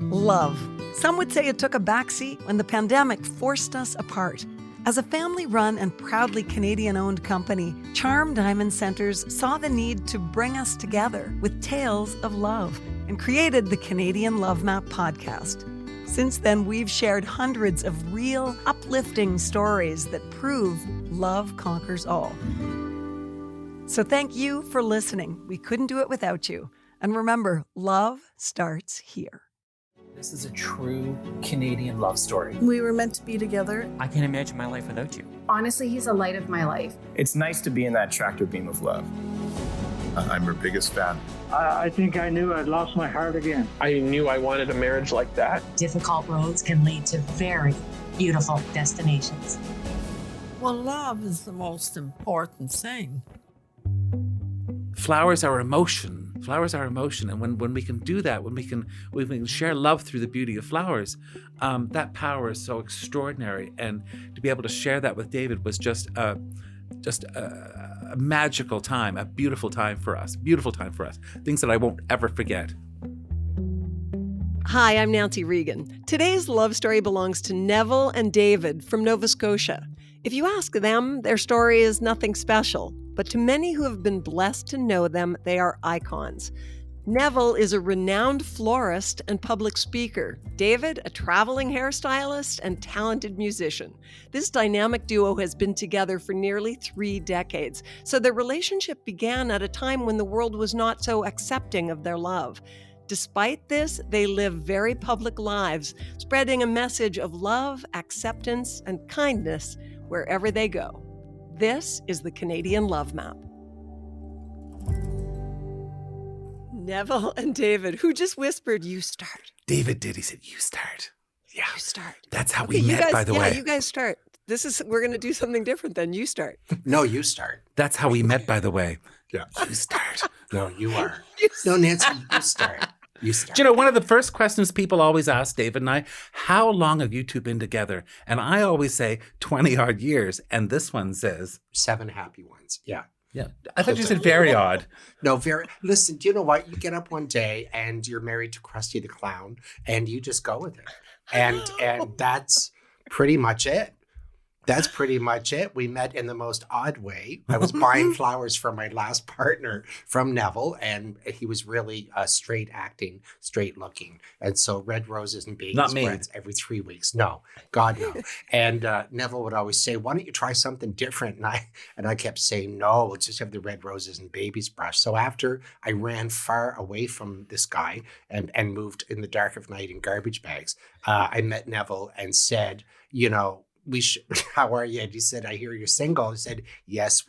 Love. Some would say it took a backseat when the pandemic forced us apart. As a family-run and proudly Canadian-owned company, Charm Diamond Centers saw the need to bring us together with tales of love and created the Canadian Love Map podcast. Since then, we've shared hundreds of real, uplifting stories that prove love conquers all. So thank you for listening. We couldn't do it without you. And remember, love starts here. This is a true Canadian love story. We were meant to be together. I can't imagine my life without you. Honestly, he's the light of my life. It's nice to be in that tractor beam of love. I'm her biggest fan. I think I knew I'd lost my heart again. I knew I wanted a marriage like that. Difficult roads can lead to very beautiful destinations. Well, love is the most important thing. Flowers are emotion. Flowers are emotion. And when we can do that, when we can share love through the beauty of flowers, that power is so extraordinary. And to be able to share that with David was just a magical time, a beautiful time for us. Things that I won't ever forget. Hi, I'm Nancy Regan. Today's love story belongs to Neville and David from Nova Scotia. If you ask them, their story is nothing special. But to many who have been blessed to know them, they are icons. Neville is a renowned florist and public speaker. David, a traveling hairstylist and talented musician. This dynamic duo has been together for nearly 3 decades, so their relationship began at a time when the world was not so accepting of their love. Despite this, they live very public lives, spreading a message of love, acceptance, and kindness wherever they go. This is the Canadian Love Map. Neville and David, who just whispered, "You start." David did. He said, "You start." Yeah. You start. That's how we met, by the way. Yeah, you guys start. We're going to do something different then. You start. No, you start. That's how we met, by the way. Yeah. You start. No, you are. No, Nancy, you start. You start. Do you know, one of the first questions people always ask David and I, how long have you two been together? And I always say 20 odd years. And this one says 7 happy ones. Yeah. Yeah. I thought you said very odd. No, listen, do you know what? You get up one day and you're married to Krusty the Clown and you just go with it. And that's pretty much it. That's pretty much it. We met in the most odd way. I was buying flowers for my last partner from Neville, and he was really straight acting, straight looking. And so red roses and baby spreads every 3 weeks. No, God, no. And Neville would always say, "Why don't you try something different?" And I kept saying, "No, let's just have the red roses and baby's brush." So after I ran far away from this guy and moved in the dark of night in garbage bags, I met Neville and said, you know, how are you? And he said, "I hear you're single." I said, yes,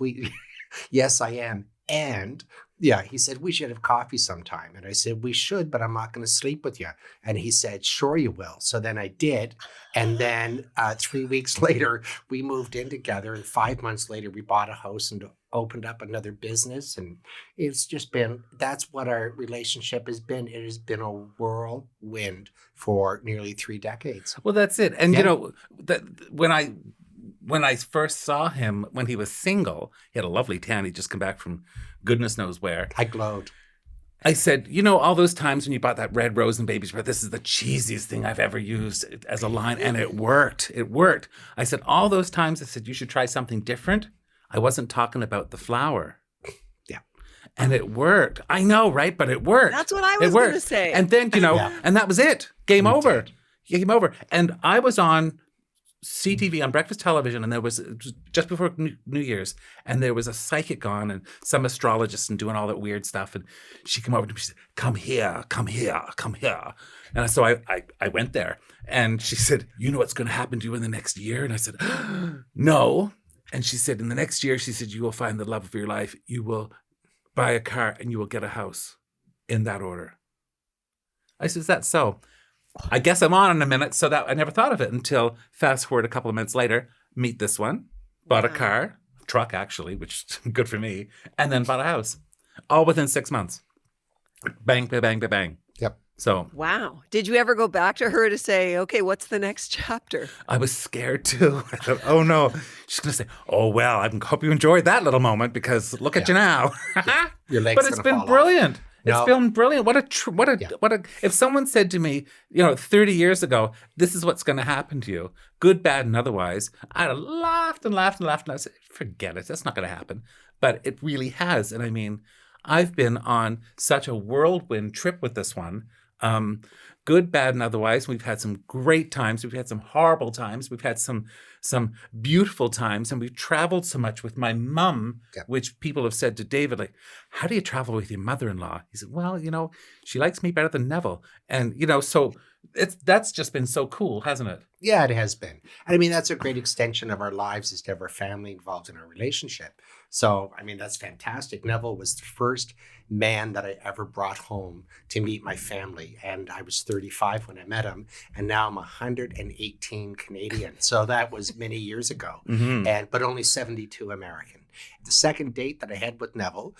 I am. And yeah, he said, "We should have coffee sometime." And I said, "We should, but I'm not going to sleep with you." And he said, "Sure you will." So then I did. And then 3 weeks later, we moved in together. And 5 months later, we bought a house and opened up another business. And it's just that's what our relationship has been. It has been a whirlwind for nearly 3 decades. Well, that's it. And, you know, when I first saw him when he was single, he had a lovely tan. He'd just come back from goodness knows where. I glowed. I said, you know, all those times when you bought that red rose and baby's breath, this is the cheesiest thing I've ever used as a line. And it worked. It worked. I said, all those times I said, you should try something different. I wasn't talking about the flower. Yeah. And it worked. I know, right? But it worked. That's what I was going to say. And then, you know, and that was it. Game over. Game over. And I was on CTV on breakfast television, and it was just before New Year's, and there was a psychic on and some astrologist and doing all that weird stuff, and she came over to me, she said, come here, come here, come here. And so I went there, and she said, "You know what's going to happen to you in the next year?" And I said, "No." And she said, "In the next year," she said, "you will find the love of your life. You will buy a car and you will get a house, in that order." I said, "Is that so?" I guess I'm on in a minute, so that I never thought of it until fast forward a couple of minutes later, meet this one, bought a car, truck actually, which is good for me, and then bought a house, all within 6 months. Bang, bang, bang, bang, bang. Yep. So. Wow. Did you ever go back to her to say, "Okay, what's the next chapter"? I was scared too. I thought, oh no, she's going to say, "Oh well, I hope you enjoyed that little moment because look at you now." Your legs but it's been brilliant. It's been brilliant. What a. If someone said to me, 30 years ago, this is what's going to happen to you, good, bad, and otherwise, I'd have laughed and laughed and laughed, and I said, forget it. That's not going to happen. But it really has. And I mean, I've been on such a whirlwind trip with this one. Good, bad, and otherwise. We've had some great times. We've had some horrible times. We've had some beautiful times. And we've traveled so much with my mum, which people have said to David, like, how do you travel with your mother-in-law? He said, well, she likes me better than Neville. And, so that's just been so cool, hasn't it? Yeah, it has been. And I mean, that's a great extension of our lives, is to have our family involved in our relationship. So, I mean, that's fantastic. Neville was the first man that I ever brought home to meet my family. And I was 35 when I met him. And now I'm 118 Canadian. So that was many years ago, but only 72 American. The second date that I had with Neville,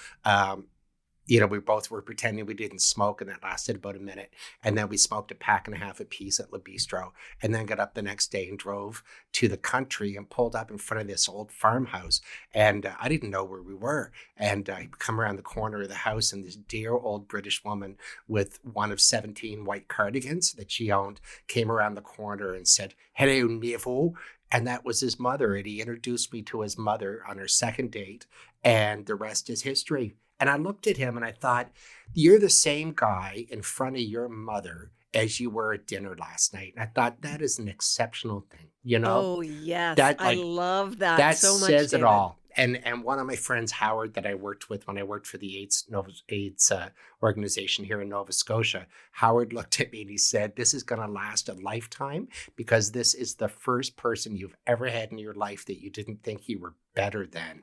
we both were pretending we didn't smoke, and that lasted about a minute. And then we smoked a pack and a half apiece at Le Bistro, and then got up the next day and drove to the country and pulled up in front of this old farmhouse. And I didn't know where we were. And I come around the corner of the house, and this dear old British woman with one of 17 white cardigans that she owned came around the corner and said, "Hello, Neville." And that was his mother. And he introduced me to his mother on our second date. And the rest is history. And I looked at him and I thought, you're the same guy in front of your mother as you were at dinner last night. And I thought, that is an exceptional thing, Oh, yes. I love that. That so much, says David. it all. And one of my friends, Howard, that I worked with when I worked for the AIDS organization here in Nova Scotia, Howard looked at me and he said, this is going to last a lifetime, because this is the first person you've ever had in your life that you didn't think you were better than.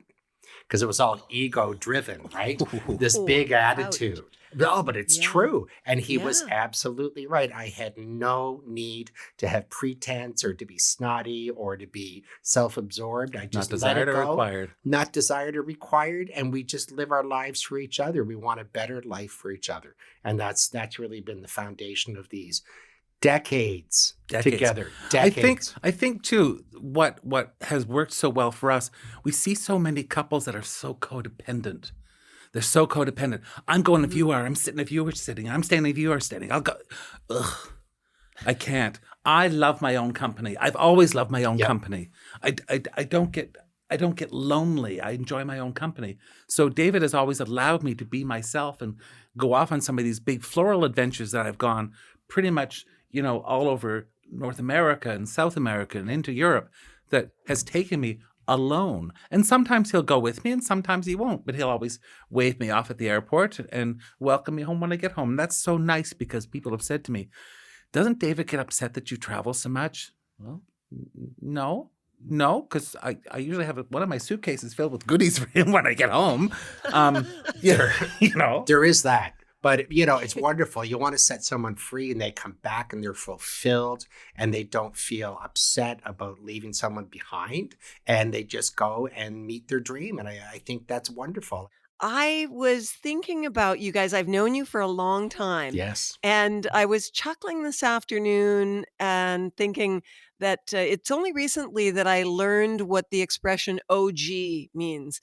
Because it was all ego driven, right? This big attitude. No, but it's true. And he was absolutely right. I had no need to have pretense or to be snotty or to be self-absorbed. I just let it go. Not desired or required. And we just live our lives for each other. We want a better life for each other. And that's really been the foundation of these decades together. Decades. I think too, what has worked so well for us, we see so many couples that are so codependent. They're so codependent. I'm going if you are. I'm sitting if you were sitting. I'm standing if you are standing. I'll go. Ugh. I can't. I love my own company. I've always loved my own company. I don't get lonely. I enjoy my own company. So David has always allowed me to be myself and go off on some of these big floral adventures that I've gone pretty much, all over North America and South America and into Europe, that has taken me alone. And sometimes he'll go with me and sometimes he won't, but he'll always wave me off at the airport and welcome me home when I get home. And that's so nice, because people have said to me, doesn't David get upset that you travel so much? Well, no, because I usually have one of my suitcases filled with goodies for him when I get home. There is that. But, it's wonderful. You want to set someone free and they come back and they're fulfilled and they don't feel upset about leaving someone behind, and they just go and meet their dream. And I think that's wonderful. I was thinking about you guys. I've known you for a long time. Yes. And I was chuckling this afternoon and thinking that it's only recently that I learned what the expression OG means,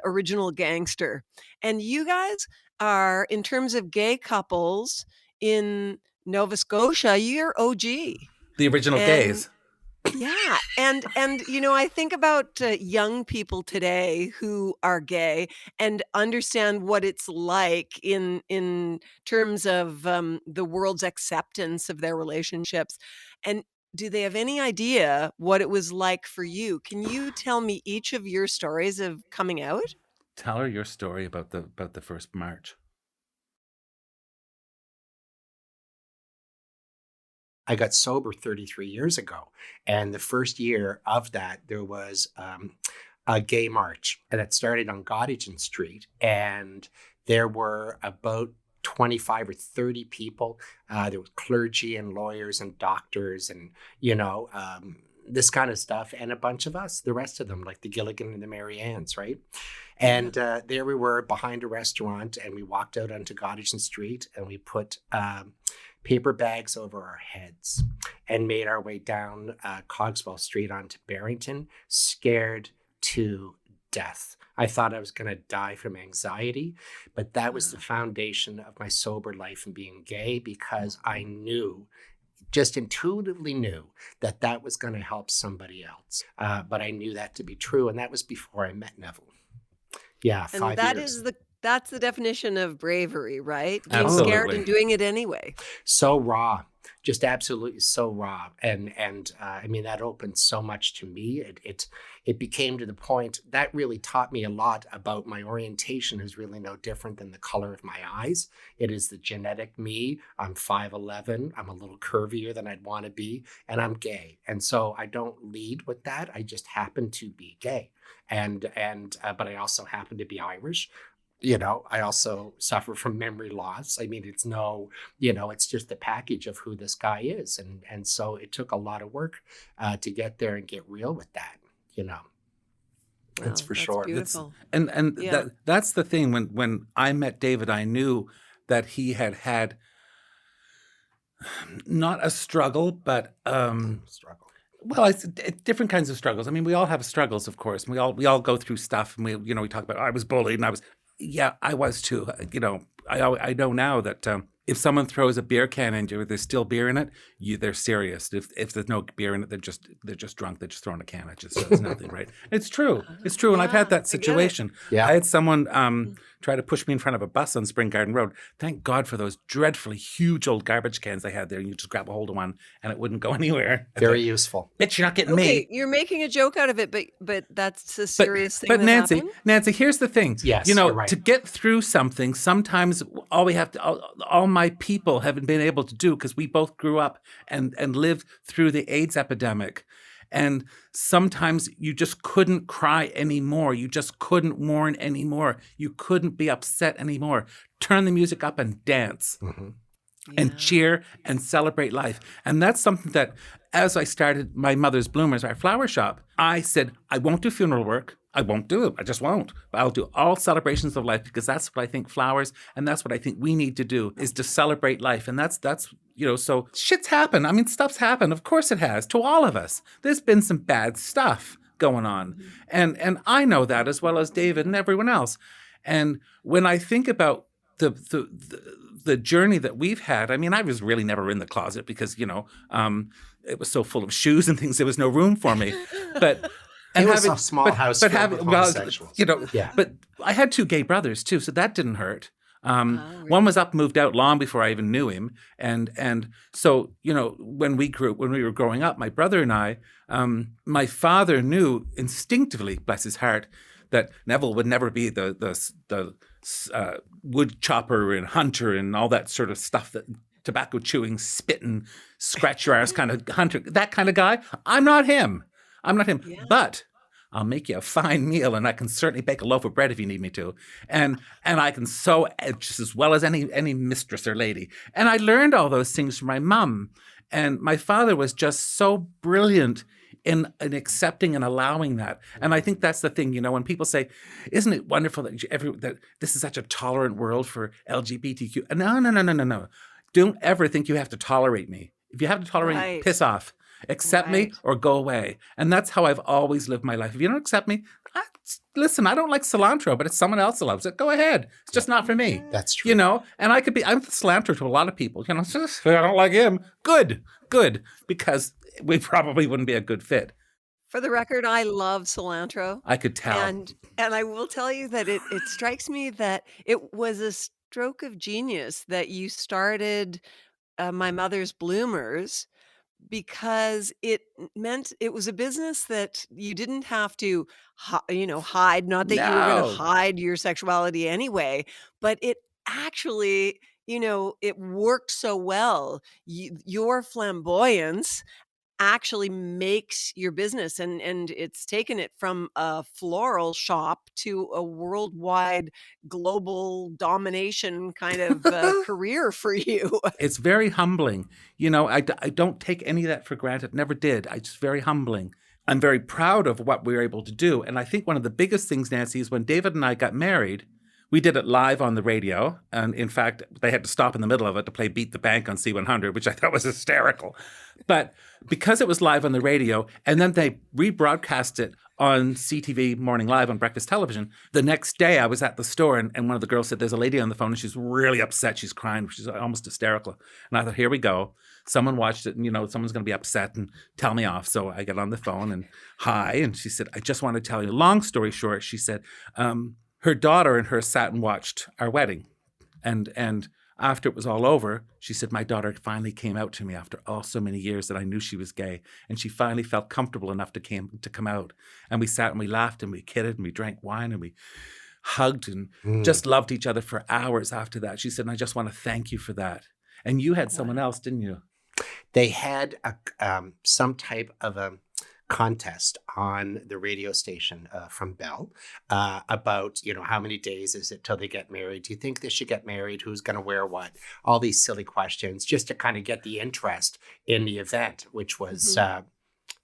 original gangster. And you guys are, in terms of gay couples in Nova Scotia, you're OG. The original gays. Yeah. And I think about young people today who are gay and understand what it's like in terms of the world's acceptance of their relationships. And do they have any idea what it was like for you? Can you tell me each of your stories of coming out? Tell her your story about the first march. I got sober 33 years ago. And the first year of that, there was a gay march. And it started on Gottingen Street. And there were about 25 or 30 people. There was clergy and lawyers and doctors and, this kind of stuff. And a bunch of us, the rest of them, like the Gilligan and the Mary Anns, right? And there we were behind a restaurant, and we walked out onto Gottingen Street, and we put paper bags over our heads and made our way down Cogswell Street onto Barrington, scared to death. I thought I was going to die from anxiety, but that was the foundation of my sober life and being gay, because I knew, just intuitively knew, that that was going to help somebody else. But I knew that to be true, and that was before I met Neville. Yeah, And 5 that years. that's the definition of bravery, right? Being Absolutely. scared and doing it anyway. So raw, just absolutely so raw, and I mean, that opened so much to me. It became to the point that really taught me a lot about my orientation is really no different than the color of my eyes. It is the genetic me. I'm 5'11". I'm a little curvier than I'd want to be, and I'm gay. And so I don't lead with that. I just happen to be gay, but I also happen to be Irish. You know, I also suffer from memory loss. I mean, it's it's just the package of who this guy is. And so it took a lot of work to get there and get real with that, That's for sure. Beautiful. That's the thing. When I met David, I knew that he had not a struggle, but Struggle. well, it's different kinds of struggles. I mean, we all have struggles, of course. We all go through stuff, and we talk about, I was bullied, and I was too. I know now that if someone throws a beer can in you, there's still beer in it, they're serious. If there's no beer in it, they're just drunk. They're just throwing a can at you, so it's nothing, right? It's true. It's true. And I've had that situation. Yeah. I had someone try to push me in front of a bus on Spring Garden Road. Thank God for those dreadfully huge old garbage cans they had there. You just grab a hold of one and it wouldn't go anywhere. Very useful. Bitch, you're not getting Okay, me. you're making a joke out of it, but that's a serious thing. But that happened? Nancy, here's the thing. Yes, you're right. To get through something, sometimes all my people haven't been able to do, because we both grew up and lived through the AIDS epidemic. And sometimes you just couldn't cry anymore. You just couldn't mourn anymore. You couldn't be upset anymore. Turn the music up and dance. Mm-hmm. And cheer and celebrate life. And that's something that, as I started my mother's bloomers, our flower shop, I said, I won't do funeral work. I won't do it. I just won't. But I'll do all celebrations of life, because that's what I think flowers, and that's what I think we need to do, is to celebrate life. And that's so shit's happened. I mean, stuff's happened. Of course it has, to all of us. There's been some bad stuff going on. And I know that as well as David and everyone else. And when I think about the journey that we've had, I mean, I was really never in the closet because, it was so full of shoes and things, there was no room for me. But it was a small house filled with homosexuals. But I had 2 gay brothers too, so that didn't hurt. One was moved out long before I even knew him. And so, when we were growing up, my brother and I, my father knew instinctively, bless his heart, that Neville would never be the wood chopper and hunter and all that sort of stuff, that tobacco chewing, spitting, scratch your ass kind of hunter, that kind of guy. I'm not him. Yeah. But I'll make you a fine meal, and I can certainly bake a loaf of bread if you need me to. And I can sew just as well as any mistress or lady. And I learned all those things from my mom. And my father was just so brilliant in accepting and allowing that. And I think that's the thing, when people say, isn't it wonderful that this is such a tolerant world for LGBTQ? No. Don't ever think you have to tolerate me. If you have to tolerate me, piss off. Accept me or go away. And that's how I've always lived my life. If you don't accept me, listen, I don't like cilantro, but if someone else loves it, go ahead. It's just not for me. That's true. And I'm cilantro to a lot of people. I don't like him. Good. Because we probably wouldn't be a good fit. For the record, I love cilantro. I could tell. And I will tell you that it strikes me that it was a stroke of genius that you started my mother's bloomers, because it meant it was a business that you didn't have to, hide. Not that you were going to hide your sexuality anyway, but it actually, it worked so well. Your flamboyance actually makes your business, and it's taken it from a floral shop to a worldwide global domination kind of career for you. It's very humbling. I don't take any of that for granted. Never did. It's just very humbling. I'm very proud of what we were able to do. And I think one of the biggest things, Nancy, is when David and I got married, we did it live on the radio. And in fact, they had to stop in the middle of it to play Beat the Bank on C100, which I thought was hysterical. But because it was live on the radio, and then they rebroadcast it on CTV Morning Live on breakfast television. The next day I was at the store and one of the girls said, there's a lady on the phone and she's really upset. She's crying. She's almost hysterical. And I thought, here we go. Someone watched it and, someone's going to be upset and tell me off. So I get on the phone and hi. And she said, I just want to tell you, long story short, she said, her daughter and her sat and watched our wedding. And after it was all over, she said, my daughter finally came out to me after so many years that I knew she was gay. And she finally felt comfortable enough to come out. And we sat and we laughed and we kidded and we drank wine and we hugged and just loved each other for hours after that. She said, and I just want to thank you for that. And you had someone else, didn't you? They had some type of a contest on the radio station from Bell about, how many days is it till they get married? Do you think they should get married? Who's going to wear what? All these silly questions just to kind of get the interest in the event, which was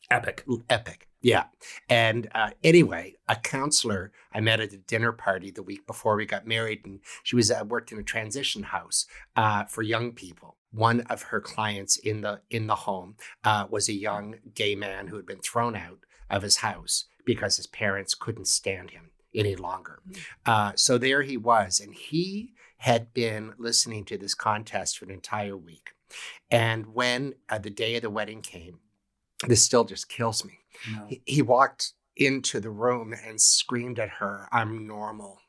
epic. Yeah. And anyway, a counselor I met at a dinner party the week before we got married, and she was worked in a transition house for young people. One of her clients in the home was a young gay man who had been thrown out of his house because his parents couldn't stand him any longer. So there he was, and he had been listening to this contest for an entire week. And when the day of the wedding came, this still just kills me. No. He walked into the room and screamed at her, "I'm normal."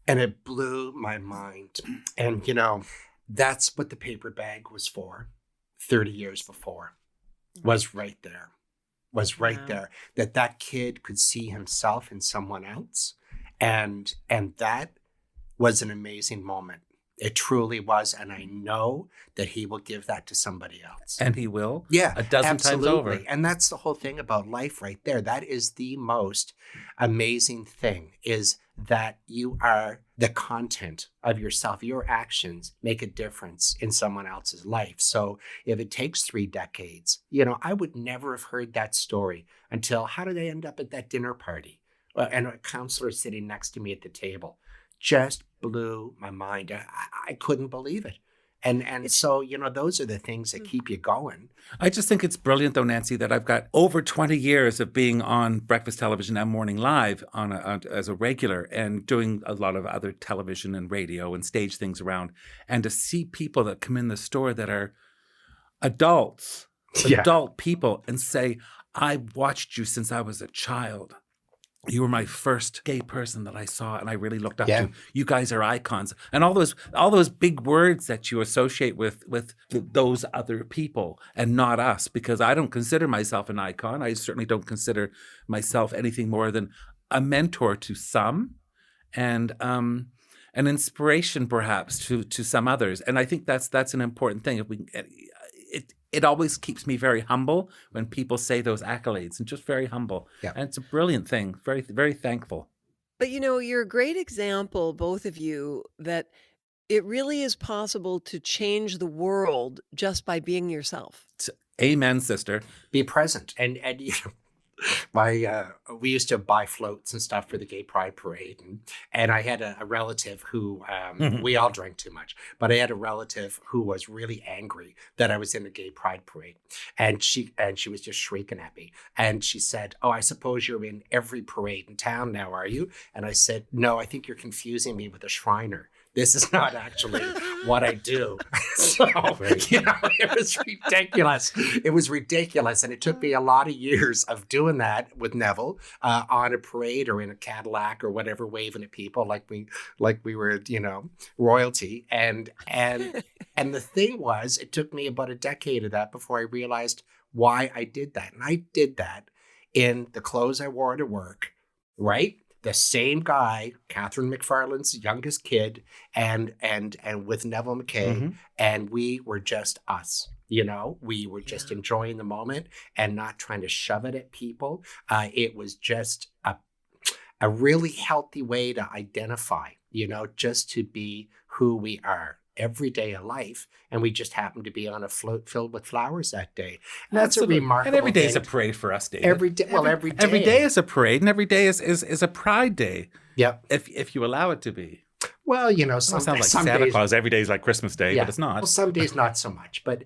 And it blew my mind. And, that's what the paper bag was for 30 years before, was right there, there, that kid could see himself in someone else. And that was an amazing moment. It truly was. And I know that he will give that to somebody else. And he will? Yeah. A dozen times over. And that's the whole thing about life right there. That is the most amazing thing, is that you are the content of yourself. Your actions make a difference in someone else's life. So if it takes 3 decades, I would never have heard that story until, how did I end up at that dinner party? And a counselor sitting next to me at the table. Just blew my mind. I couldn't believe it. And so, those are the things that keep you going. I just think it's brilliant, though, Nancy, that I've got over 20 years of being on breakfast television and Morning Live as a regular, and doing a lot of other television and radio and stage things around. And to see people that come in the store that are adults, adult people, and say, I watched you since I was a child. You were my first gay person that I saw, and I really looked up to. You guys are icons, and all those big words that you associate with those other people, and not us, because I don't consider myself an icon. I certainly don't consider myself anything more than a mentor to some, and an inspiration perhaps to some others. And I think that's an important thing. If we It always keeps me very humble when people say those accolades, and just very humble. Yeah. And it's a brilliant thing. Very, very thankful. But, you're a great example, both of you, that it really is possible to change the world just by being yourself. Amen, sister. Be present. And we used to buy floats and stuff for the Gay Pride Parade, and I had a relative who we all drank too much, but I had a relative who was really angry that I was in the Gay Pride Parade, and she was just shrieking at me, and she said, "Oh, I suppose you're in every parade in town now, are you?" And I said, "No, I think you're confusing me with a Shriner. This is not actually what I do." So, it was ridiculous. It was ridiculous. And it took me a lot of years of doing that with Neville on a parade or in a Cadillac or whatever, waving at people like we were, royalty. And the thing was, it took me about a decade of that before I realized why I did that. And I did that in the clothes I wore to work, right? The same guy, Catherine McFarlane's youngest kid, and with Neville McKay, and we were just us. We were just enjoying the moment and not trying to shove it at people. It was just a really healthy way to identify, just to be who we are every day of life. And we just happened to be on a float filled with flowers that day. And that's a remarkable And every day thing. is a parade for us, David. Every day. Every day. Every day is a parade, and every day is a pride day. Yep. If you allow it to be. Well, some sounds like some Santa days, Claus. Every day is like Christmas Day, but it's not. Well, some days not so much, but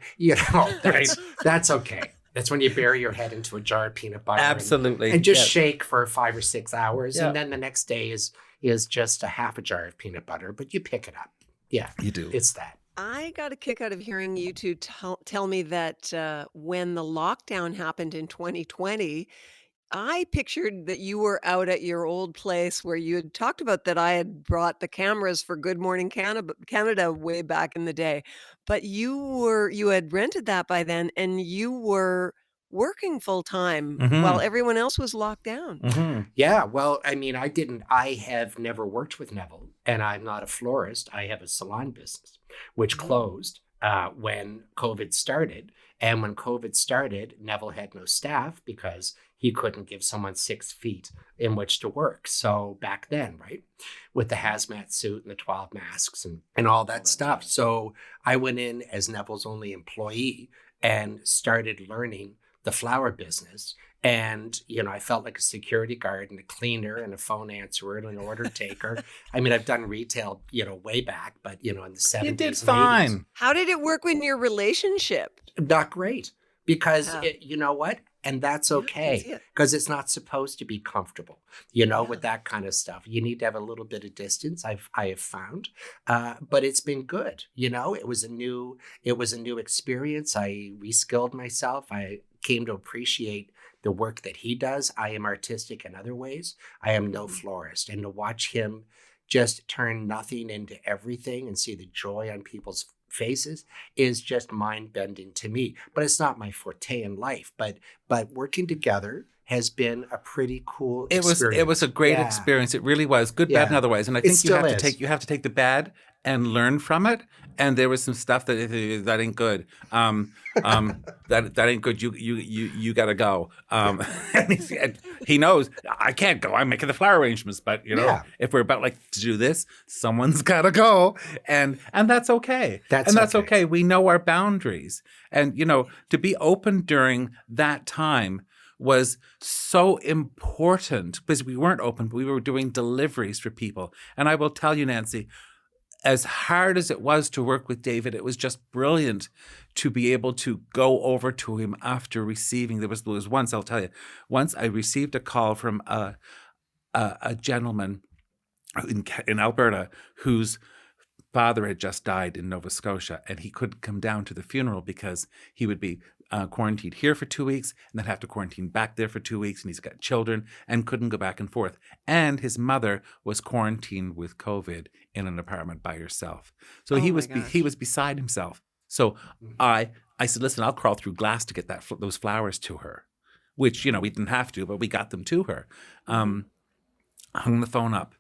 that's okay. That's when you bury your head into a jar of peanut butter. Absolutely. And just shake for 5 or 6 hours. Yeah. And then the next day is just a half a jar of peanut butter, but you pick it up. Yeah. You do. It's that. I got a kick out of hearing you two tell me that when the lockdown happened in 2020, I pictured that you were out at your old place where you had talked about that I had brought the cameras for Good Morning Canada way back in the day. But you had rented that by then and you were working full time while everyone else was locked down. Yeah. Well, I mean, I have never worked with Neville, and I'm not a florist. I have a salon business, which closed when COVID started. And when COVID started, Neville had no staff because he couldn't give someone 6 feet in which to work. So back then, right, with the hazmat suit and the 12 masks and all that stuff. So I went in as Neville's only employee and started learning the flower business. And, I felt like a security guard and a cleaner and a phone answerer and an order taker. I mean, I've done retail, way back, but, in the 70s. You did and fine. 80s. How did it work in your relationship? Not great, because you know what? And that's okay, because it's not supposed to be comfortable, with that kind of stuff. You need to have a little bit of distance. I have found, but it's been good. It was a new experience. I reskilled myself. I came to appreciate the work that he does. I am artistic in other ways. I am no florist, and to watch him just turn nothing into everything and see the joy on people's faces is just mind-bending to me. But it's not my forte in life. But working together has been a pretty cool experience. It was a great experience. It really was. Good, bad, and otherwise. And I think you have to take the bad and learn from it. And there was some stuff that ain't good. That ain't good. You gotta go. And he knows I can't go. I'm making the flower arrangements, but if we're about to do this, someone's gotta go, and that's okay. That's okay. We know our boundaries, and to be open during that time was so important because we weren't open, but we were doing deliveries for people. And I will tell you, Nancy, as hard as it was to work with David, it was just brilliant to be able to go over to him after receiving. There was once, I'll tell you, once I received a call from a gentleman in Alberta whose father had just died in Nova Scotia, and he couldn't come down to the funeral because he would be quarantined here for 2 weeks and then have to quarantine back there for 2 weeks, and he's got children and couldn't go back and forth. And his mother was quarantined with COVID in an apartment by herself. So he was beside himself. So I said, listen, I'll crawl through glass to get those flowers to her, which, we didn't have to, but we got them to her. Hung the phone up.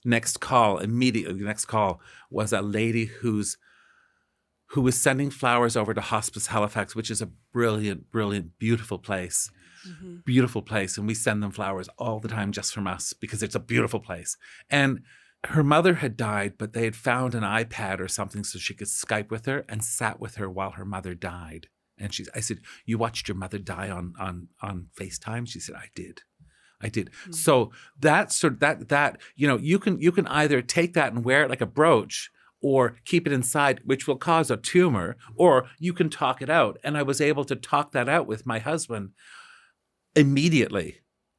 Immediately the next call was a lady who was sending flowers over to Hospice Halifax, which is a brilliant, brilliant, beautiful place. Beautiful place. And we send them flowers all the time just from us because it's a beautiful place. And her mother had died, but they had found an iPad or something so she could Skype with her and sat with her while her mother died. And I said, you watched your mother die on FaceTime? She said, I did. So that you can either take that and wear it like a brooch or keep it inside, which will cause a tumor, or you can talk it out. And I was able to talk that out with my husband immediately.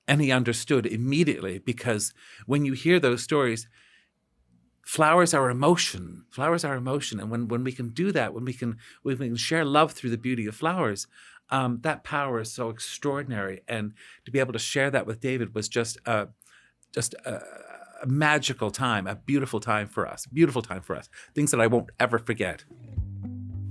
And he understood immediately, because when you hear those stories, flowers are emotion. And when we can do that, when we can share love through the beauty of flowers, that power is so extraordinary. And to be able to share that with David was just a magical time, a beautiful time for us. Things that I won't ever forget.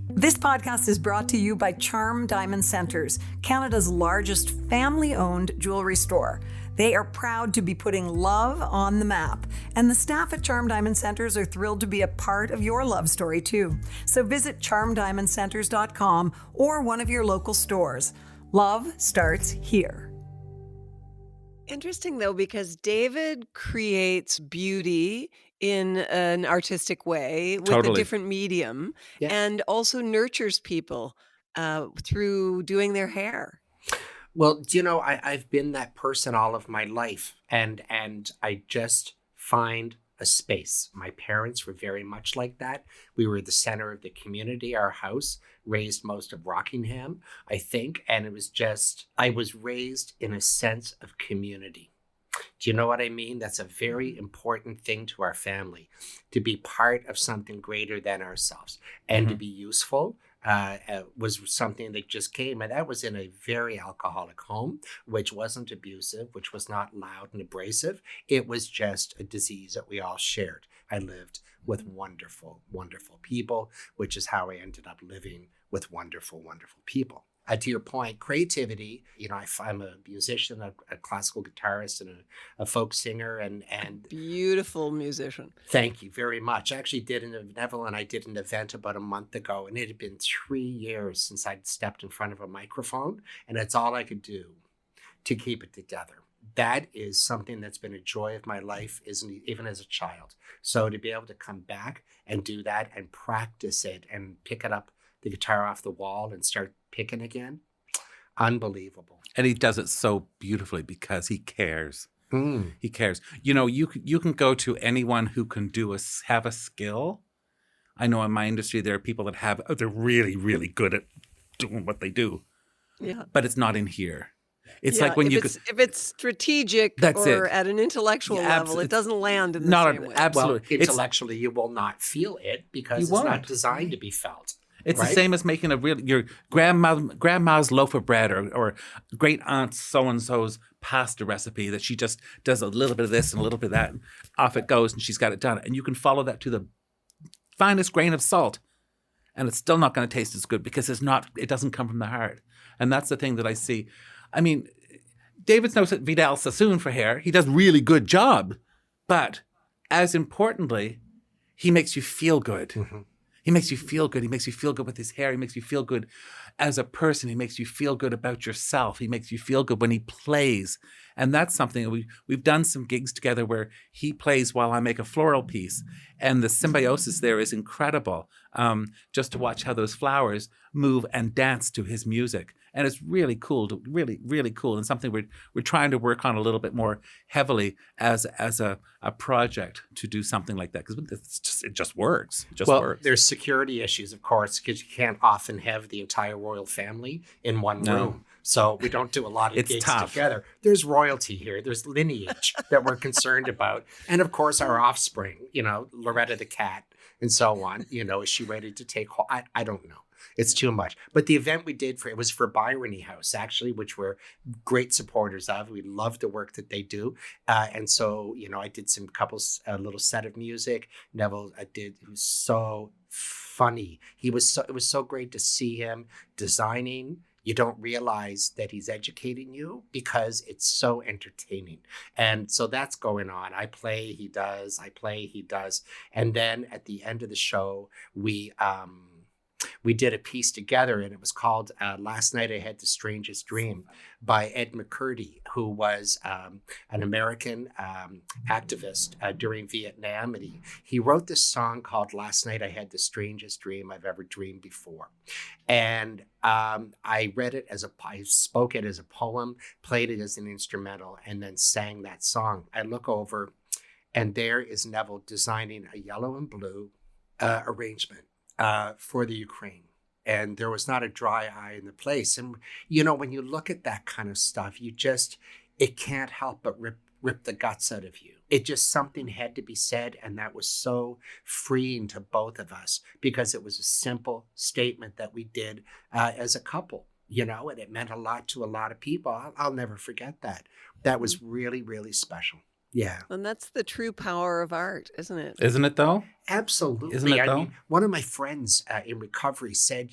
This podcast is brought to you by Charm Diamond Centers, Canada's largest family-owned jewelry store. They are proud to be putting love on the map, and the staff at Charm Diamond Centers are thrilled to be a part of your love story too. So visit charmdiamondcenters.com or one of your local stores. Love starts here. Interesting, though, because David creates beauty in an artistic way with a different medium and also nurtures people through doing their hair. Well, I've been that person all of my life, and I just find a space. My parents were very much like that. We were the center of the community. Our house raised most of Rockingham, I think. And it was just, I was raised in a sense of community. Do you know what I mean? That's a very important thing to our family, to be part of something greater than ourselves and to be useful. Was something that just came, and that was in a very alcoholic home, which wasn't abusive, which was not loud and abrasive. It was just a disease that we all shared. I lived with wonderful, wonderful people, which is how I ended up living with wonderful, wonderful people. To your point, creativity, I'm a musician, a classical guitarist, and a folk singer, and beautiful musician. Thank you very much. I actually Neville and I did an event about a month ago, and it had been 3 years since I'd stepped in front of a microphone, and it's all I could do to keep it together. That is something that's been a joy of my life, even as a child. So to be able to come back and do that and practice it and pick it up, the guitar off the wall, and start picking again, unbelievable. And he does it so beautifully because he cares. He cares. You can go to anyone who can have a skill. I know in my industry there are people that they're really, really good at doing what they do. Yeah. But it's not in here. It's like when if it's strategic or at an intellectual level, it doesn't land in the same way. Absolutely. Well, intellectually, you will not feel it because it's not designed to be felt. It's the same as making your grandma's loaf of bread or great aunt so-and-so's pasta recipe that she just does a little bit of this and a little bit of that, and off it goes, and she's got it done. And you can follow that to the finest grain of salt, and it's still not going to taste as good because it doesn't come from the heart. And that's the thing that I see. I mean, David's no Vidal Sassoon for hair. He does a really good job. But as importantly, he makes you feel good. Mm-hmm. He makes you feel good. He makes you feel good with his hair. He makes you feel good as a person. He makes you feel good about yourself. He makes you feel good when he plays. And that's something we've done some gigs together where he plays while I make a floral piece. And the symbiosis there is incredible. Just to watch how those flowers move and dance to his music. And it's really cool, really, really cool. And something we're trying to work on a little bit more heavily as a project to do something like that. Because it just works. It just works. There's security issues, of course, because you can't often have the entire royal family in one room. So we don't do a lot of gigs together. There's royalty here. There's lineage that we're concerned about. And of course, our offspring, Loretta the cat and so on. Is she ready to take hold? I don't know. It's too much. But the event we did it was for Byrony House, actually, which we're great supporters of. We love the work that they do. And so, I did a little set of music. Neville it was so funny. It was so great to see him designing. You don't realize that he's educating you because it's so entertaining. And so that's going on. I play, he does. I play, he does. And then at the end of the show, we did a piece together, and it was called Last Night I Had the Strangest Dream by Ed McCurdy, who was an American activist during Vietnam. And he wrote this song called Last Night I Had the Strangest Dream I've Ever Dreamed Before. And I read it I spoke it as a poem, played it as an instrumental, and then sang that song. I look over, and there is Neville designing a yellow and blue arrangement for the Ukraine. And there was not a dry eye in the place. And, when you look at that kind of stuff, it can't help but rip the guts out of you. It just, something had to be said. And that was so freeing to both of us because it was a simple statement that we did as a couple, and it meant a lot to a lot of people. I'll never forget that. That was really, really special. Yeah. And that's the true power of art, isn't it? Isn't it, though? Absolutely. Isn't it, though? I mean, one of my friends in recovery said,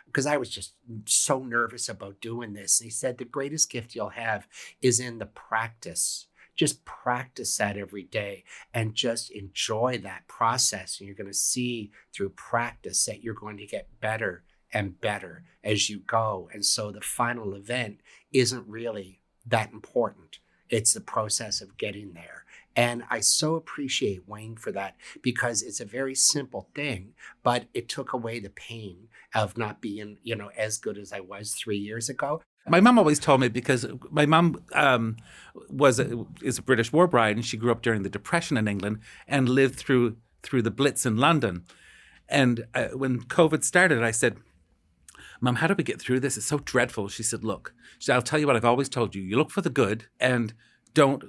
because I was just so nervous about doing this. And he said, the greatest gift you'll have is in the practice. Just practice that every day and just enjoy that process. And you're going to see through practice that you're going to get better and better as you go. And so the final event isn't really that important. It's the process of getting there. And I so appreciate Wayne for that because it's a very simple thing, but it took away the pain of not being, as good as I was 3 years ago. My mom always told me, because my mom is a British war bride, and she grew up during the Depression in England and lived through the Blitz in London. And when COVID started, I said, Mom, how do we get through this? It's so dreadful. She said, look, I'll tell you what I've always told you. You look for the good and don't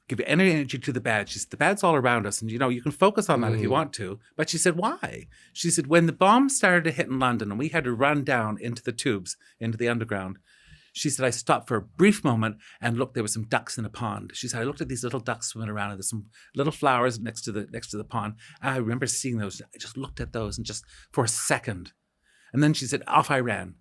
give any energy to the bad. She said, the bad's all around us. And, you can focus on that if you want to. But she said, why? She said, when the bombs started to hit in London and we had to run down into the tubes, into the underground, she said, I stopped for a brief moment and looked, there were some ducks in a pond. She said, I looked at these little ducks swimming around, and there's some little flowers next to the pond. And I remember seeing those. I just looked at those and just for a second. And then she said, off I ran.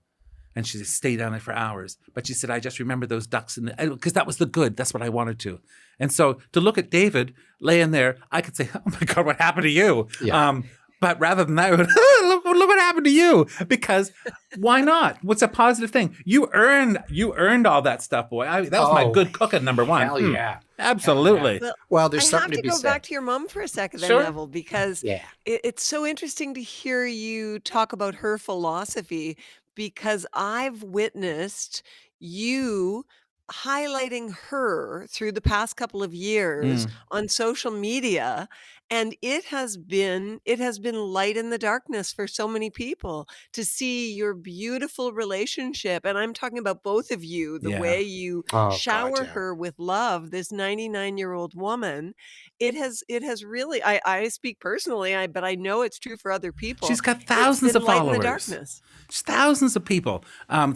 And she stayed down there for hours. But she said, I just remember those ducks, because that was the good. That's what I wanted to. And so to look at David laying there, I could say, oh my God, what happened to you? Yeah. But rather than that, look what happened to you. Because why not? What's a positive thing? You earned all that stuff, boy. That was my good cooking, number one. Hell yeah. Absolutely. Well, there's I something have to be go said. back to your mom for a second, then, Sure. Neville, because it's so interesting to hear you talk about her philosophy, because I've witnessed you highlighting her through the past couple of years on social media, and it has been light in the darkness for so many people to see your beautiful relationship. And I'm talking about both of you, the way you shower her with love, this 99-year-old woman. It has really, I speak personally, but I know it's true for other people. She's got thousands of light followers. in the darkness. Thousands of people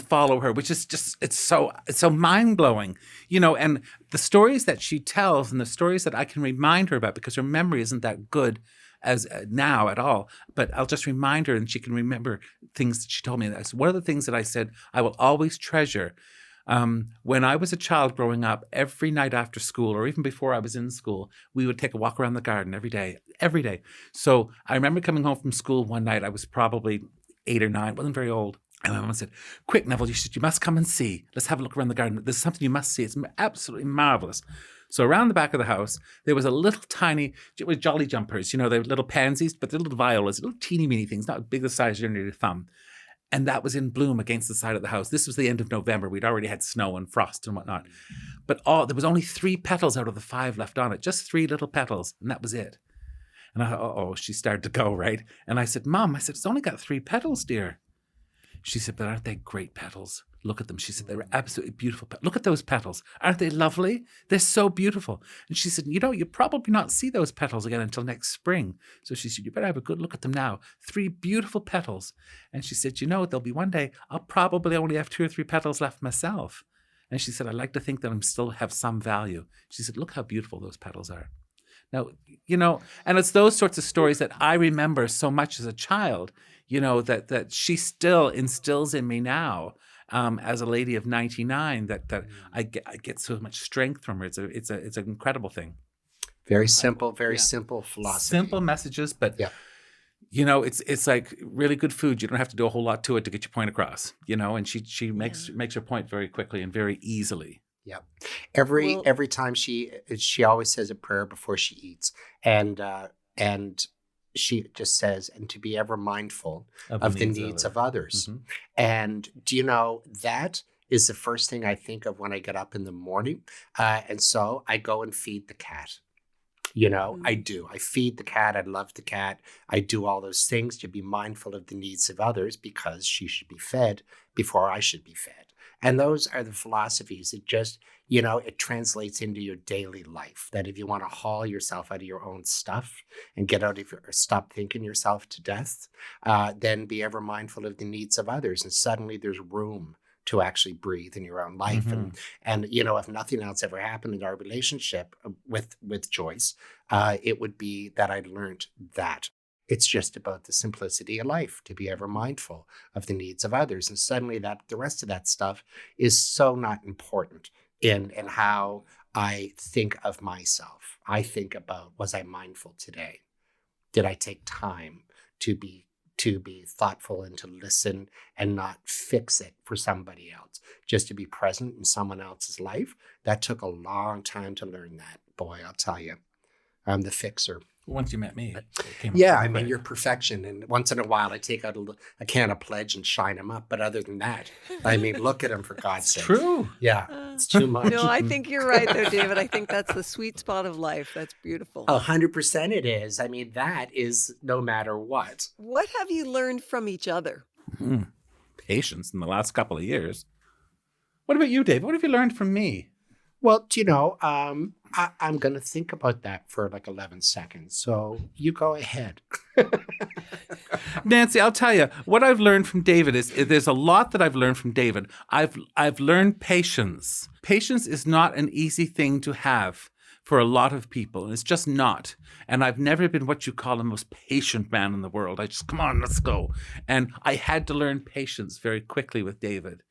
follow her, which is just, it's so mind-blowing, and the stories that she tells and the stories that I can remind her about, because her memory isn't that good as now at all, but I'll just remind her and she can remember things that she told me. That's one of the things that I said I will always treasure. When I was a child growing up, every night after school, or even before I was in school, we would take a walk around the garden every day. So I remember coming home from school one night. I was probably 8 or 9, wasn't very old. And my mom said, quick, Neville, you must come and see. Let's have a look around the garden. There's something you must see. It's absolutely marvelous. So around the back of the house, there was a little tiny, jolly jumpers, they're little pansies, but they're little violas, little teeny weeny things, not big the size of your thumb. And that was in bloom against the side of the house. This was the end of November. We'd already had snow and frost and whatnot. But there was only 3 petals out of the 5 left on it, just 3 little petals, and that was it. And I thought, she started to go, right? And I said, Mom, it's only got 3 petals, dear. She said, but aren't they great petals? Look at them. She said, they were absolutely beautiful. Look at those petals. Aren't they lovely? They're so beautiful. And she said, you'll probably not see those petals again until next spring. So she said, you better have a good look at them now. 3 beautiful petals. And she said, there'll be one day I'll probably only have 2 or 3 petals left myself. And she said, I like to think that I'm still have some value. She said, look how beautiful those petals are. Now, and it's those sorts of stories that I remember so much as a child, that she still instills in me now, as a lady of 99, that I get so much strength from her. It's an incredible thing. Very simple philosophy. Simple messages, but it's like really good food. You don't have to do a whole lot to it to get your point across, and she makes her point very quickly and very easily. Yep. Every time she always says a prayer before she eats, and she just says, and to be ever mindful of the needs of others. Mm-hmm. And that is the first thing I think of when I get up in the morning. And so I go and feed the cat. I do. I feed the cat. I love the cat. I do all those things to be mindful of the needs of others, because she should be fed before I should be fed. And those are the philosophies that just, it translates into your daily life. That if you want to haul yourself out of your own stuff and stop thinking yourself to death, then be ever mindful of the needs of others. And suddenly there's room to actually breathe in your own life. Mm-hmm. And if nothing else ever happened in our relationship with Joyce, it would be that I'd learned that. It's just about the simplicity of life, to be ever mindful of the needs of others. And suddenly the rest of that stuff is so not important in how I think of myself. I think about, was I mindful today? Did I take time to be thoughtful and to listen and not fix it for somebody else, just to be present in someone else's life? That took a long time to learn that. Boy, I'll tell you, I'm the fixer. Once you met me, it came Yeah, up I right mean, away. you're perfection. And once in a while, I take out a can of Pledge and shine them up. But other than that, I mean, look at them for God's sake. True. Yeah, it's too much. No, I think you're right there, David. I think that's the sweet spot of life. That's beautiful. 100% it is. I mean, that is no matter what. What have you learned from each other? Patience in the last couple of years. What about you, Dave? What have you learned from me? Well, I'm going to think about that for like 11 seconds. So you go ahead. Nancy, I'll tell you, what I've learned from David is there's a lot that I've learned from David. I've learned patience. Patience is not an easy thing to have for a lot of people. It's just not. And I've never been what you call the most patient man in the world. I just, come on, let's go. And I had to learn patience very quickly with David.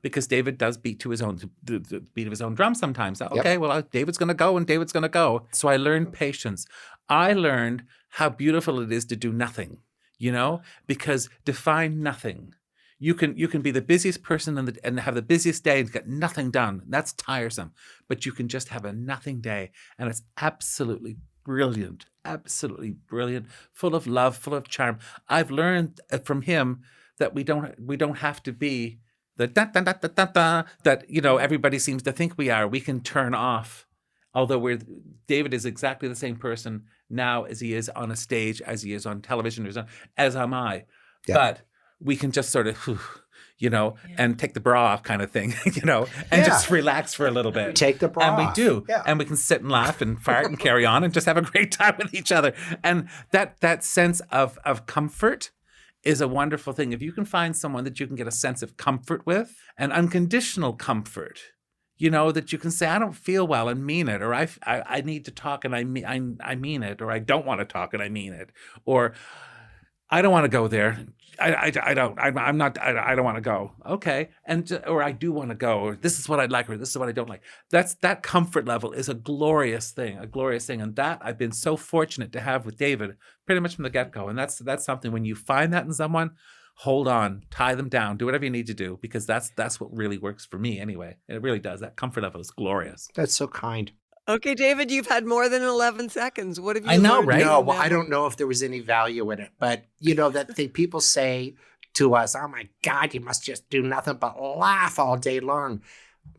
Because David does beat to his own the beat of his own drum sometimes. Okay, well, David's going to go and David's going to go. So I learned patience. I learned how beautiful it is to do nothing, because define nothing. You can be the busiest person and have the busiest day and get nothing done. That's tiresome. But you can just have a nothing day, and it's absolutely brilliant, full of love, full of charm. I've learned from him that we don't have to be the that everybody seems to think we are. We can turn off. Although David is exactly the same person now as he is on a stage, as he is on television, as am I. Yeah. But we can just sort of, and take the bra off kind of thing, and just relax for a little bit. Take the bra off. And we do. Yeah. And we can sit and laugh and fart and carry on and just have a great time with each other. And that sense of comfort is a wonderful thing. If you can find someone that you can get a sense of comfort with, and unconditional comfort, that you can say, I don't feel well and mean it, or I need to talk and I mean it, or I don't want to talk and I mean it, or I don't want to go there. I don't want to go. Okay. Or I do want to go, or this is what I'd like, or this is what I don't like. That comfort level is a glorious thing. And that I've been so fortunate to have with David pretty much from the get-go. And that's something, when you find that in someone, hold on, tie them down, do whatever you need to do, because that's what really works for me anyway. It really does. That comfort level is glorious. That's so kind. Okay, David, you've had more than 11 seconds. What have you I know, learned? right? No, well, I don't know if there was any value in it, but that thing people say to us, oh my God, you must just do nothing but laugh all day long.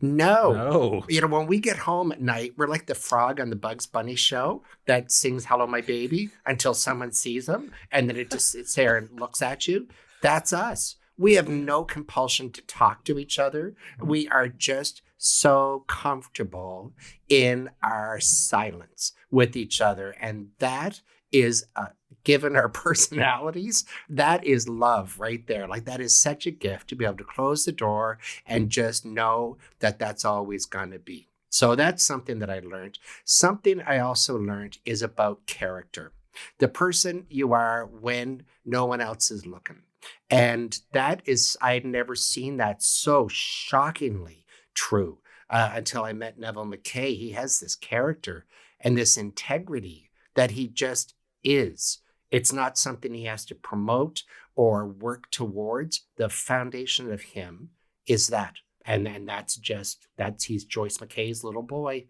No. When we get home at night, we're like the frog on the Bugs Bunny show that sings Hello, My Baby until someone sees them, and then it just sits there and looks at you. That's us. We have no compulsion to talk to each other. We are just so comfortable in our silence with each other. And that is, given our personalities, that is love right there. Like, that is such a gift to be able to close the door and just know that that's always going to be. So that's something that I learned. Something I also learned is about character. The person you are when no one else is looking. And that is, I had never seen that so shockingly true until I met Neville McKay. He has this character and this integrity that he just is. It's not something he has to promote or work towards. The foundation of him is that. And he's Joyce McKay's little boy.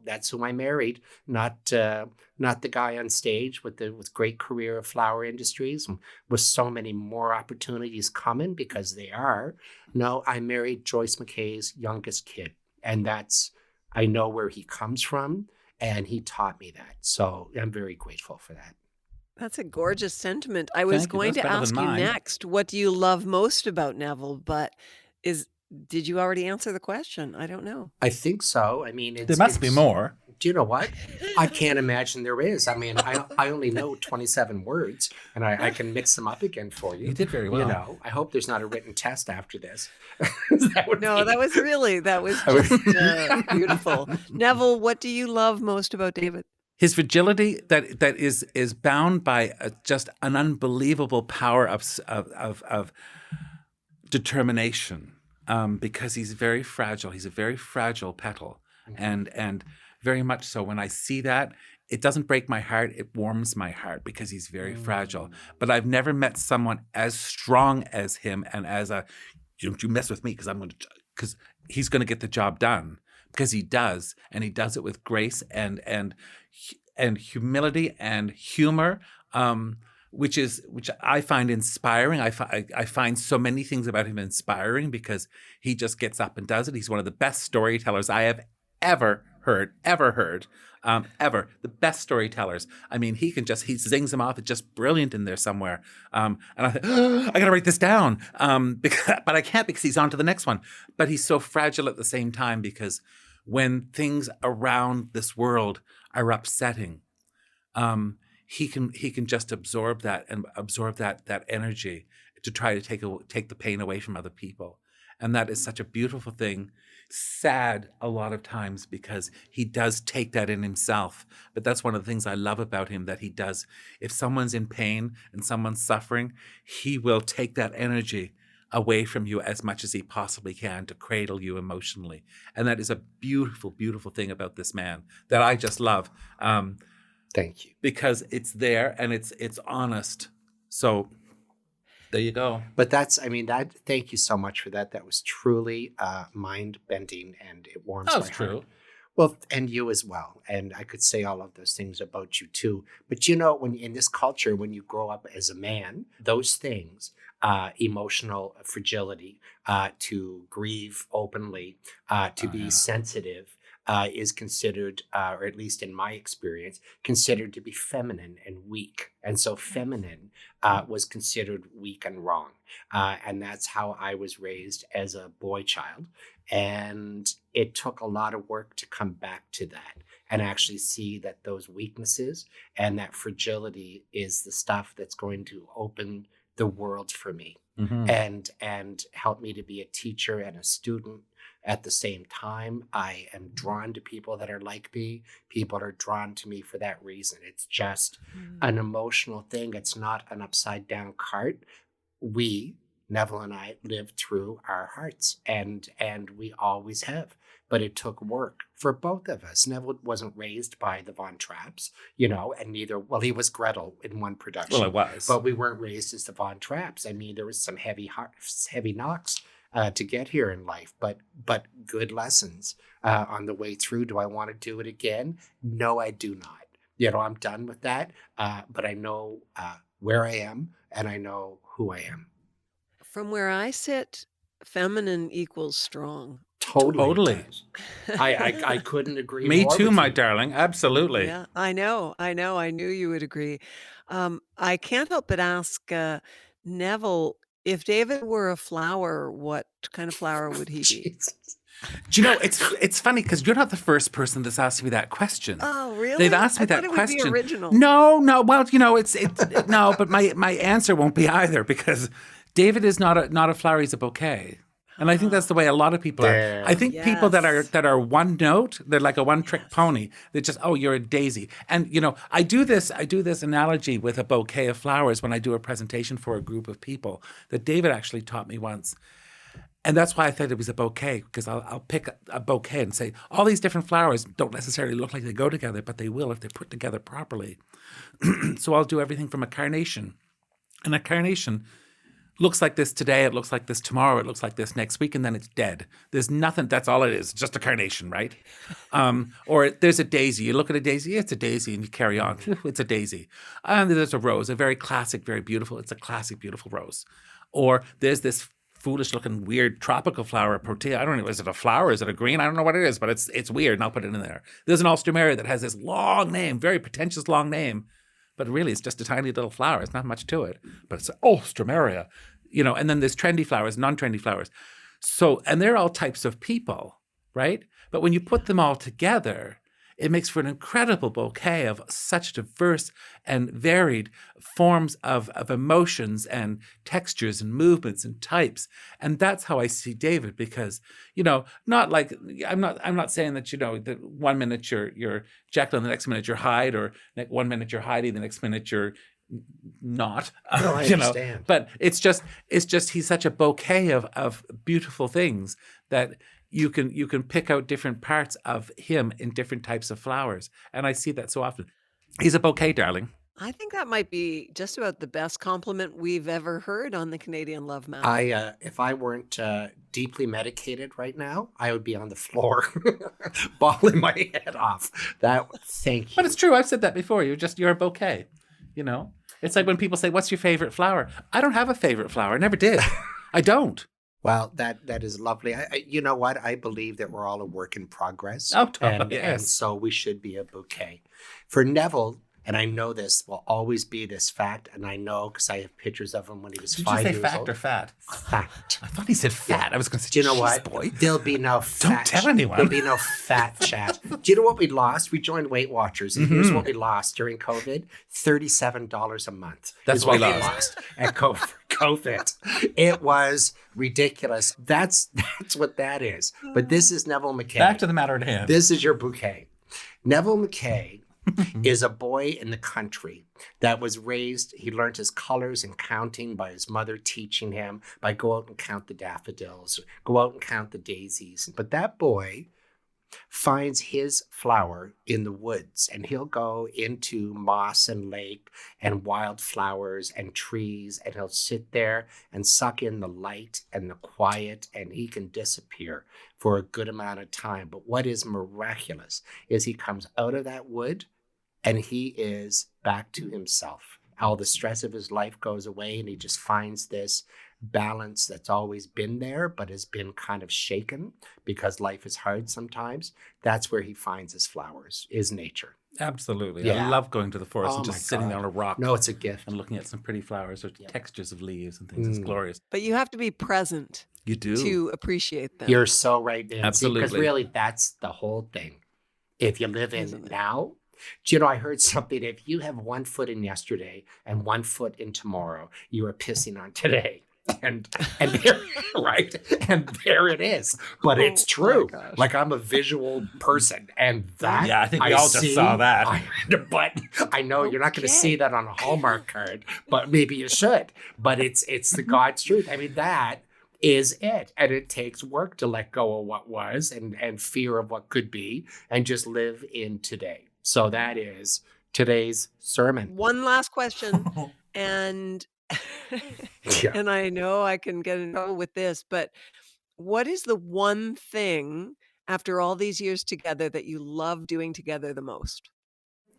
That's who I married, not the guy on stage with great career of Flower Industries, with so many more opportunities coming, because they are. No, I married Joyce McKay's youngest kid, and I know where he comes from, and he taught me that. So I'm very grateful for that. That's a gorgeous sentiment. I was going to ask you mine. next, what do you love most about Neville? But did you already answer the question? I don't know. I think so. I mean, there must be more. Do you know what? I can't imagine there is. I mean, I only know 27 words, and I can mix them up again for you. You did very well. I hope there's not a written test after this. That was just beautiful. Neville, what do you love most about David? His fragility that is bound by just an unbelievable power of determination. Because he's very fragile. He's a very fragile petal. Mm-hmm. And very much so. When I see that, it doesn't break my heart. It warms my heart, because he's very fragile. But I've never met someone as strong as him, and as don't you mess with me, because he's going to get the job done, because he does, and he does it with grace. And and humility and humor, which I find inspiring. I find so many things about him inspiring because he just gets up and does it. He's one of the best storytellers I have ever heard. The best storytellers. I mean, he zings them off. It's just brilliant in there somewhere. And I thought, I got to write this down. But I can't because he's on to the next one. But he's so fragile at the same time because when things around this world are upsetting, he can just absorb that and absorb that energy to try to take the pain away from other people. And that is such a beautiful thing. Sad a lot of times because he does take that in himself. But that's one of the things I love about him, that he does. If someone's in pain and someone's suffering, he will take that energy away from you as much as he possibly can to cradle you emotionally. And that is a beautiful, beautiful thing about this man that I just love. Thank you. Because it's there and it's honest. So there you go. But thank you so much for that. That was truly mind-bending, and it warms my heart. That's true. Well, and you as well. And I could say all of those things about you too. But when in this culture, when you grow up as a man, those things, emotional fragility, to grieve openly, to be sensitive, is considered, or at least in my experience, considered to be feminine and weak. And so feminine was considered weak and wrong. And that's how I was raised as a boy child. And it took a lot of work to come back to that and actually see that those weaknesses and that fragility is the stuff that's going to open the world for me, and help me to be a teacher and a student. At the same time, I am drawn to people that are like me. People are drawn to me for that reason. It's just an emotional thing. It's not an upside down cart. We, Neville and I, lived through our hearts, and we always have. But it took work for both of us. Neville wasn't raised by the Von Trapps, and neither, he was Gretel in one production. Well, it was. But we weren't raised as the Von Trapps. I mean, there was some heavy knocks to get here in life, but good lessons on the way through. Do I want to do it again? No, I do not. I'm done with that. But I know where I am, and I know who I am. From where I sit, feminine equals strong. Totally. I couldn't agree Me more too, with my you. darling. Absolutely. Yeah, I know. I knew you would agree. I can't help but ask Neville, if David were a flower, what kind of flower would he be? Jesus. Do you know, it's funny because you're not the first person that's asked me that question. Oh, really? They've asked me I thought that it would question. be original. No. Well, it's no, but my answer won't be either because David is not a flower, he's a bouquet. And I think that's the way a lot of people are. I think people that are one note, they're like a one-trick pony. They're just, you're a daisy. And I do this analogy with a bouquet of flowers when I do a presentation for a group of people that David actually taught me once. And that's why I thought it was a bouquet, because I'll pick a bouquet and say, all these different flowers don't necessarily look like they go together, but they will if they're put together properly. So I'll do everything from a carnation. And a carnation looks like this today, it looks like this tomorrow, it looks like this next week, and then it's dead. There's nothing, that's all it is, just a carnation, right? Or there's a daisy. You look at a daisy, it's a daisy, and you carry on. It's a daisy. And there's a rose, a very classic, very beautiful, it's a classic, beautiful rose. Or there's this foolish-looking, weird tropical flower, protea. I don't know, is it a flower? Is it a green? I don't know what it is, but it's weird, and I'll put it in there. There's an alstroemeria that has this long name, very pretentious long name, but really, it's just a tiny little flower. It's not much to it. But it's stromeria, and then there's trendy flowers, non-trendy flowers. So, and they're all types of people, right? But when you put them all together, it makes for an incredible bouquet of such diverse and varied forms of emotions and textures and movements and types. And that's how I see David, because, not like, I'm not saying that, that 1 minute you're Jekyll and the next minute you're Hyde, or 1 minute you're Heidi, the next minute you're not, No, I understand. But it's just he's such a bouquet of beautiful things that you can pick out different parts of him in different types of flowers. And I see that so often. He's a bouquet, darling. I think that might be just about the best compliment we've ever heard on the Canadian Love Map. If I weren't deeply medicated right now, I would be on the floor, bawling my head off. Thank you. But it's true. I've said that before. You're a bouquet. You know, it's like when people say, "What's your favorite flower?" I don't have a favorite flower. I never did. I don't. Well, that is lovely. You know what? I believe that we're all a work in progress. Oh, and yes. so we should be a bouquet. For Neville, and I know this will always be this fact, and I know because I have pictures of him when he was Did 5 you say years fact old. or fat? Fact. I thought he said fat. I was going to say, Do you know "Jeez, what? boy. There'll be no fat. Don't tell anyone." There'll be no fat chat. Do you know what we lost? We joined Weight Watchers, and here's what we lost during COVID: $37 a month. That's is what what we we lost. lost at COVID. It was ridiculous. That's what that is. But this is Neville McKay. Back to the matter at hand. This is your bouquet. Neville McKay is a boy in the country that was raised. He learned his colors and counting by his mother teaching him by go out and count the daffodils, go out and count the daisies. But that boy finds his flower in the woods, and he'll go into moss and lake and wildflowers and trees, and he'll sit there and suck in the light and the quiet, and he can disappear for a good amount of time. But what is miraculous is he comes out of that wood and he is back to himself. All the stress of his life goes away, and he just finds this balance that's always been there, but has been kind of shaken because life is hard sometimes. That's where he finds his flowers, is nature. Absolutely. Yeah. I love going to the forest Oh and my just sitting God. on a rock. No, it's a gift. And looking at some pretty flowers or textures of leaves and things. It's glorious. But you have to be present You do. to appreciate them. You're so right, Nancy. Absolutely. Because really, that's the whole thing. If you live in now, do you know, I heard something. If you have 1 foot in yesterday and 1 foot in tomorrow, you are pissing on today. And there, right, and there it is. But it's true. Like, I'm a visual person, and that Yeah, I think we all just saw that. But I know you're not going to see that on a Hallmark card, but maybe you should. But it's the God's truth. I mean, that is it. And it takes work to let go of what was and fear of what could be and just live in today. So that is today's sermon. One last question, and Yeah. and I know I can get in trouble with this, but what is the one thing after all these years together that you love doing together the most?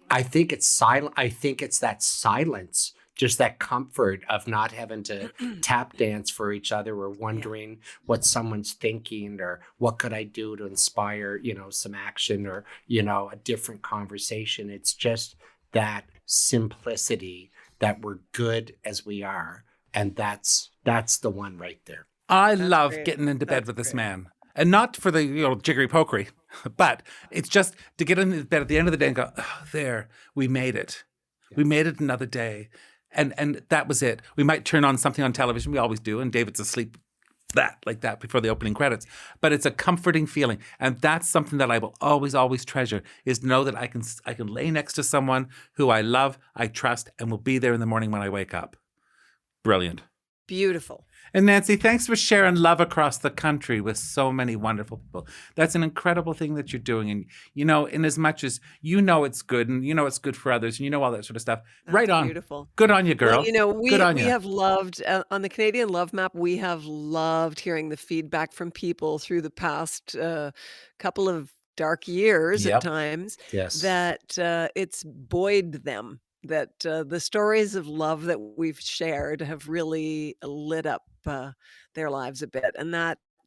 I think it's silent. I think it's that silence, just that comfort of not having to tap dance for each other or wondering what someone's thinking or what could I do to inspire, some action or, a different conversation. It's just that simplicity that we're good as we are. And that's the one right there. I love getting into bed with this man. And not for the jiggery pokery, but it's just to get into bed at the end of the day and go, oh, there, we made it. Yeah. We made it another day. And that was it. We might turn on something on television. We always do. And David's asleep like that before the opening credits. But it's a comforting feeling. And that's something that I will always, always treasure, is to know that I can lay next to someone who I love, I trust, and will be there in the morning when I wake up. Brilliant. Beautiful. And Nancy, thanks for sharing love across the country with so many wonderful people. That's an incredible thing that you're doing. And, in as much as it's good and it's good for others and all that sort of stuff. That's right on. Beautiful. Good on you, girl. Well, good on we you. have loved, on the Canadian Love Map, we have loved hearing the feedback from people through the past couple of dark years at times. Yes. That it's buoyed them. That the stories of love that we've shared have really lit up their lives a bit, and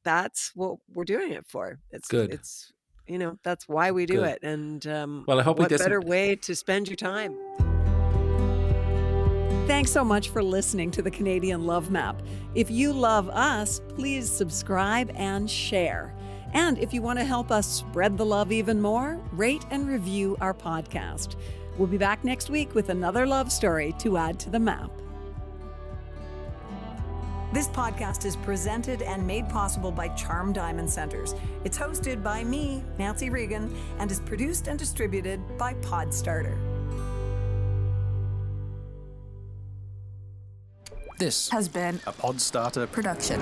that's what we're doing it for. It's good. It's that's why we do Good. it. And well, I hope what better way to spend your time? Thanks so much for listening to the Canadian Love Map. If you love us, please subscribe and share. And if you want to help us spread the love even more, rate and review our podcast. We'll be back next week with another love story to add to the map. This podcast is presented and made possible by Charm Diamond Centers. It's hosted by me, Nancy Regan, and is produced and distributed by Podstarter. This Has been a Podstarter production.